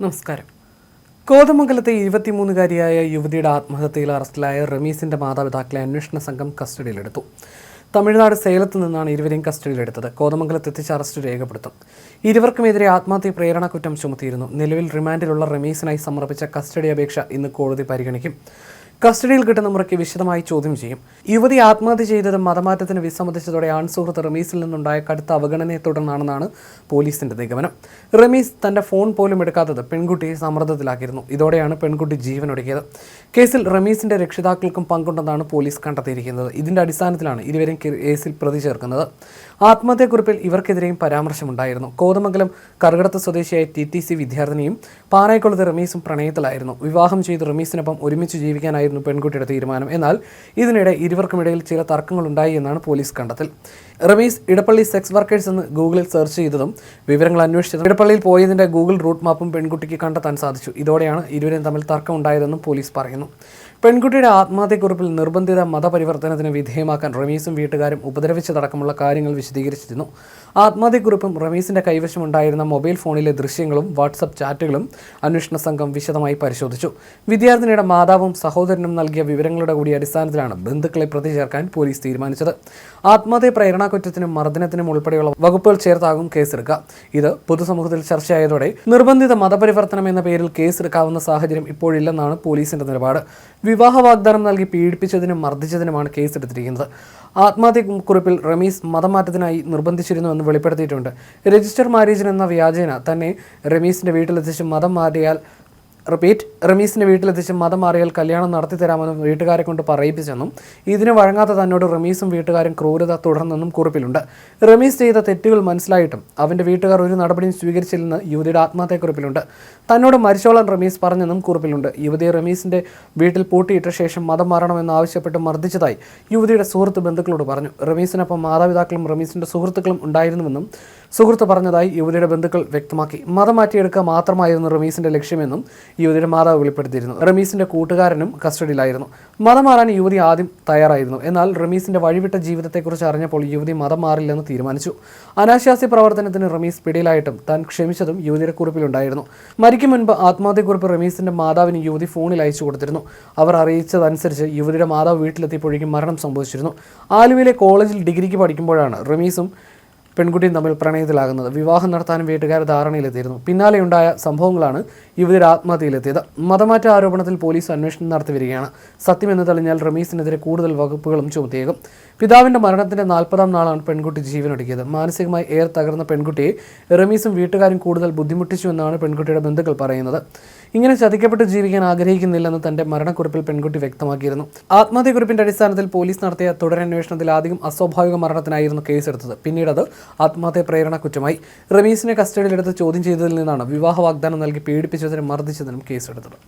നമസ്കാരം. കോതമംഗലത്തെ 23-കാരിയായ യുവതിയുടെ ആത്മഹത്യയിൽ അറസ്റ്റിലായ റമീസിന്റെ മാതാപിതാക്കളെ അന്വേഷണ സംഘം കസ്റ്റഡിയിലെടുത്തു. തമിഴ്നാട് സേലത്ത് നിന്നാണ് ഇരുവരെയും കസ്റ്റഡിയിലെടുത്തത്. കോതമംഗലത്ത് എത്തിച്ച് അറസ്റ്റ് രേഖപ്പെടുത്തും. ഇരുവർക്കുമെതിരെ ആത്മഹത്യ പ്രേരണ കുറ്റം ചുമത്തിയിരുന്നു. നിലവിൽ റിമാൻഡിലുള്ള റമീസിനായി സമർപ്പിച്ച കസ്റ്റഡി അപേക്ഷ ഇന്ന് കോടതി പരിഗണിക്കും. കസ്റ്റഡിയിൽ കിട്ടുന്ന മുറയ്ക്ക് വിശദമായി ചോദ്യം ചെയ്യും. യുവതി ആത്മഹത്യ ചെയ്തത് മതമാറ്റത്തിന് വിസമ്മതിച്ചതോടെ ആൺസുഹൃത്ത് റമീസിൽ നിന്നുണ്ടായ കടുത്ത അവഗണനയെ തുടർന്നാണെന്നാണ് പോലീസിന്റെ നിഗമനം. റമീസ് തന്റെ ഫോൺ പോലും എടുക്കാത്തത് പെൺകുട്ടിയെ സമ്മർദ്ദത്തിലാക്കിയിരുന്നു. ഇതോടെയാണ് പെൺകുട്ടി ജീവനൊടുക്കിയത്. കേസിൽ റമീസിന്റെ രക്ഷിതാക്കൾക്കും പങ്കുണ്ടെന്നാണ് പോലീസ് കണ്ടെത്തിയിരിക്കുന്നത്. ഇതിന്റെ അടിസ്ഥാനത്തിലാണ് ഇരുവരെയും കേസിൽ പ്രതി ചേർക്കുന്നത്. ആത്മഹത്യക്കുറിപ്പിൽ ഇവർക്കെതിരെയും പരാമർശമുണ്ടായിരുന്നു. കോതമംഗലം കറുകടത്ത് സ്വദേശിയായ TTC വിദ്യാർത്ഥിനിയും പാനായിക്കുളത്ത് റമീസും പ്രണയത്തിലായിരുന്നു. വിവാഹം ചെയ്ത് റമീസിനൊപ്പം ഒരുമിച്ച് ജീവിക്കാനായിരുന്നു പെൺകുട്ടിയുടെ തീരുമാനം. എന്നാൽ ഇതിനിടെ ഇരുവർക്കുമിടയിൽ ചില തർക്കങ്ങളുണ്ടായി എന്നാണ് പോലീസ് കണ്ടെത്തൽ. റമീസ് ഇടപ്പള്ളി സെക്സ് വർക്കേഴ്സ് എന്ന് ഗൂഗിളിൽ സെർച്ച് ചെയ്തതും വിവരങ്ങൾ അന്വേഷിച്ചതും ഇടപ്പള്ളിയിൽ പോയതിന്റെ ഗൂഗിൾ റൂട്ട് മാപ്പും പെൺകുട്ടിക്ക് കണ്ടെത്താൻ സാധിച്ചു. ഇതോടെയാണ് ഇരുവരും തമ്മിൽ തർക്കമുണ്ടായതെന്നും പോലീസ് പറയുന്നു. പെൺകുട്ടിയുടെ ആത്മഹത്യക്കുറിപ്പിൽ നിർബന്ധിത മതപരിവർത്തനത്തിന് വിധേയമാക്കാൻ റമീസും വീട്ടുകാരും ഉപദ്രവിച്ചതടക്കമുള്ള കാര്യങ്ങൾ വിശദീകരിച്ചിരുന്നു. ആത്മഹത്യക്കുറിപ്പും റമീസിന്റെ കൈവശമുണ്ടായിരുന്ന മൊബൈൽ ഫോണിലെ ദൃശ്യങ്ങളും വാട്സപ്പ് ചാറ്റുകളും അന്വേഷണ സംഘം വിശദമായി പരിശോധിച്ചു. വിദ്യാർത്ഥിനിയുടെ മാതാവും സഹോദരനും നൽകിയ വിവരങ്ങളുടെ കൂടി അടിസ്ഥാനത്തിലാണ് ബന്ധുക്കളെ പ്രതി ചേർക്കാൻ പോലീസ് തീരുമാനിച്ചത്. ആത്മഹത്യ പ്രേരണ കുറ്റത്തിനും മർദ്ദനത്തിനും ഉൾപ്പെടെയുള്ള വകുപ്പുകൾ ചേർത്താകും കേസെടുക്കുക. ഇത് പൊതുസമൂഹത്തിൽ ചർച്ചയായതോടെ നിർബന്ധിത മതപരിവർത്തനം എന്ന പേരിൽ കേസെടുക്കാവുന്ന സാഹചര്യം ഇപ്പോഴില്ലെന്നാണ് പോലീസിന്റെ നിലപാട്. വിവാഹ വാഗ്ദാനം നൽകി പീഡിപ്പിച്ചതിനും മർദ്ദിച്ചതിനുമാണ് കേസെടുത്തിരിക്കുന്നത്. ആത്മഹത്യക്കുറിപ്പിൽ റമീസ് മതമാറ്റത്തിനായി നിർബന്ധിച്ചിരുന്നുവെന്ന് വെളിപ്പെടുത്തിയിട്ടുണ്ട്. രജിസ്റ്റർ മാരേജിന് എന്ന വ്യാജേന തന്നെ റമീസിന്റെ വീട്ടിലെത്തിച്ച് റമീസിന്റെ വീട്ടിലെത്തിച്ച് മതം മാറിയാൽ കല്യാണം നടത്തിത്തരാമെന്നും വീട്ടുകാരെ കൊണ്ട് പറയിപ്പിച്ചെന്നും ഇതിന് വഴങ്ങാത്ത തന്നോട് റമീസും വീട്ടുകാരും ക്രൂരത തുടർന്നെന്നും കുറിപ്പിലുണ്ട്. റമീസ് ചെയ്ത തെറ്റുകൾ മനസ്സിലായിട്ടും അവന്റെ വീട്ടുകാർ ഒരു നടപടിയും സ്വീകരിച്ചില്ലെന്ന് യുവതിയുടെ ആത്മഹത്യക്കുറിപ്പിലുണ്ട്. തന്നോട് മരിച്ചോളാൻ റമീസ് പറഞ്ഞെന്നും കുറിപ്പിലുണ്ട്. യുവതിയെ റമീസിന്റെ വീട്ടിൽ പൂട്ടിയിട്ട ശേഷം മതം മാറണമെന്ന് ആവശ്യപ്പെട്ട് മർദ്ദിച്ചതായി യുവതിയുടെ സുഹൃത്ത് ബന്ധുക്കളോട് പറഞ്ഞു. റമീസിനൊപ്പം മാതാപിതാക്കളും റമീസിന്റെ സുഹൃത്തുക്കളും ഉണ്ടായിരുന്നുവെന്നും സുഹൃത്ത് പറഞ്ഞതായി യുവതിയുടെ ബന്ധുക്കൾ വ്യക്തമാക്കി. മതം മാറ്റിയെടുക്കുക മാത്രമായിരുന്നു റമീസിന്റെ ലക്ഷ്യമെന്നും യുവതിയുടെ മാതാവ് വെളിപ്പെടുത്തിയിരുന്നു. റമീസിന്റെ കൂട്ടുകാരനും കസ്റ്റഡിയിലായിരുന്നു. മതം മാറാൻ യുവതി ആദ്യം തയ്യാറായിരുന്നു. എന്നാൽ റമീസിന്റെ വഴിവിട്ട ജീവിതത്തെക്കുറിച്ച് അറിഞ്ഞപ്പോൾ യുവതി മതം മാറില്ലെന്ന് തീരുമാനിച്ചു. അനാശാസ്യ പ്രവർത്തനത്തിന് റമീസ് പിടിയിലായിട്ടും താൻ ക്ഷമിച്ചതും യുവതിയുടെ കുറിപ്പിലുണ്ടായിരുന്നു. മരിക്കും മുൻപ് ആത്മഹത്യക്കുറിപ്പ് റമീസിന്റെ മാതാവിന് യുവതി ഫോണിൽ അയച്ചു കൊടുത്തിരുന്നു. അവർ അറിയിച്ചതനുസരിച്ച് യുവതിയുടെ മാതാവ് വീട്ടിലെത്തിയപ്പോഴേക്കും മരണം സംഭവിച്ചിരുന്നു. ആലുവയിലെ കോളേജിൽ ഡിഗ്രിക്ക് പഠിക്കുമ്പോഴാണ് റമീസും പെൺകുട്ടിയും തമ്മിൽ പ്രണയത്തിലാകുന്നത്. വിവാഹം നടത്താനും വീട്ടുകാർ ധാരണയിലെത്തിയിരുന്നു. പിന്നാലെയുണ്ടായ സംഭവങ്ങളാണ് യുവതിയുടെ ആത്മഹത്യയിലെത്തിയത്. മതമാറ്റ ആരോപണത്തിൽ പോലീസ് അന്വേഷണം നടത്തി വരികയാണ്. സത്യമെന്ന് തെളിഞ്ഞാൽ റമീസിനെതിരെ കൂടുതൽ വകുപ്പുകളും ചുമത്തിയേക്കും. പിതാവിന്റെ മരണത്തിന്റെ 40-ാം നാളാണ് പെൺകുട്ടി ജീവനൊടുക്കിയത്. മാനസികമായി തകർന്ന പെൺകുട്ടിയെ റമീസും വീട്ടുകാരും കൂടുതൽ ബുദ്ധിമുട്ടിച്ചുവെന്നാണ് പെൺകുട്ടിയുടെ ബന്ധുക്കൾ പറയുന്നത്. ഇങ്ങനെ ചതിക്കപ്പെട്ട് ജീവിക്കാൻ ആഗ്രഹിക്കുന്നില്ലെന്ന് തന്റെ മരണക്കുറിപ്പിൽ പെൺകുട്ടി വ്യക്തമാക്കിയിരുന്നു. ആത്മഹത്യക്കുറിപ്പിന്റെ അടിസ്ഥാനത്തിൽ പോലീസ് നടത്തിയ തുടരന്വേഷണത്തിൽ ആദ്യം അസ്വാഭാവിക മരണത്തിനായിരുന്നു കേസെടുത്തത്. പിന്നീട് അത് ആത്മഹത്യ പ്രേരണ കുറ്റമായി. റമീസിനെ കസ്റ്റഡിയിലെടുത്ത് ചോദ്യം ചെയ്തതിൽ നിന്നാണ് വിവാഹ വാഗ്ദാനം നൽകി പീഡിപ്പിച്ചതിനും മർദ്ദിച്ചതിനും കേസെടുത്തത്.